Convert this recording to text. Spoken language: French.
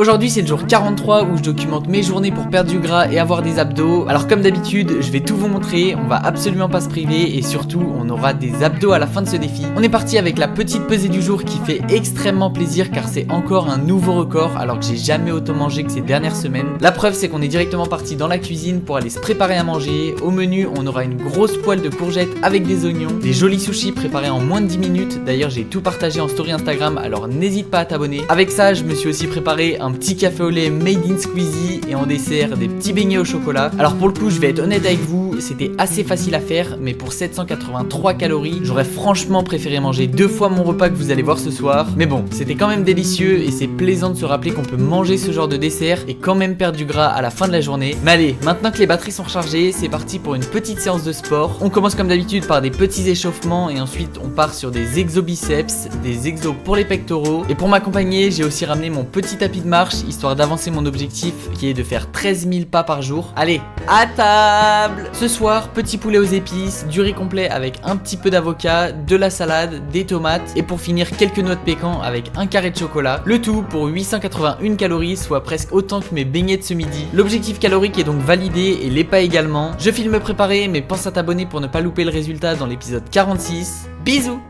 Aujourd'hui c'est le jour 43 où je documente mes journées pour perdre du gras et avoir des abdos. Alors comme d'habitude je vais tout vous montrer, on va absolument pas se priver et surtout on aura des abdos à la fin de ce défi. On est parti avec la petite pesée du jour qui fait extrêmement plaisir car c'est encore un nouveau record alors que j'ai jamais autant mangé que ces dernières semaines. La preuve c'est qu'on est directement parti dans la cuisine pour aller se préparer à manger. Au menu on aura une grosse poêle de courgettes avec des oignons, des jolis sushis préparés en moins de 10 minutes. D'ailleurs j'ai tout partagé en story Instagram alors n'hésite pas à t'abonner. Avec ça je me suis aussi préparé un petit café au lait made in Squeezie et en dessert des petits beignets au chocolat. Alors pour le coup je vais être honnête avec vous, c'était assez facile à faire mais pour 783 calories j'aurais franchement préféré manger 2 fois mon repas que vous allez voir ce soir. Mais bon c'était quand même délicieux et c'est plaisant de se rappeler qu'on peut manger ce genre de dessert et quand même perdre du gras à la fin de la journée. Mais allez, maintenant que les batteries sont rechargées, c'est parti pour une petite séance de sport. On commence comme d'habitude par des petits échauffements et ensuite on part sur des exos biceps, des exos pour les pectoraux. Et pour m'accompagner j'ai aussi ramené mon petit tapis de marche histoire d'avancer mon objectif qui est de faire 13 000 pas par jour. Allez, à table! Ce soir, petit poulet aux épices, du riz complet avec un petit peu d'avocat, de la salade, des tomates et pour finir quelques noix de pécan avec un carré de chocolat. Le tout pour 881 calories, soit presque autant que mes beignets de ce midi. L'objectif calorique est donc validé et les pas également. Je file me préparer mais pense à t'abonner pour ne pas louper le résultat dans l'épisode 46. Bisous!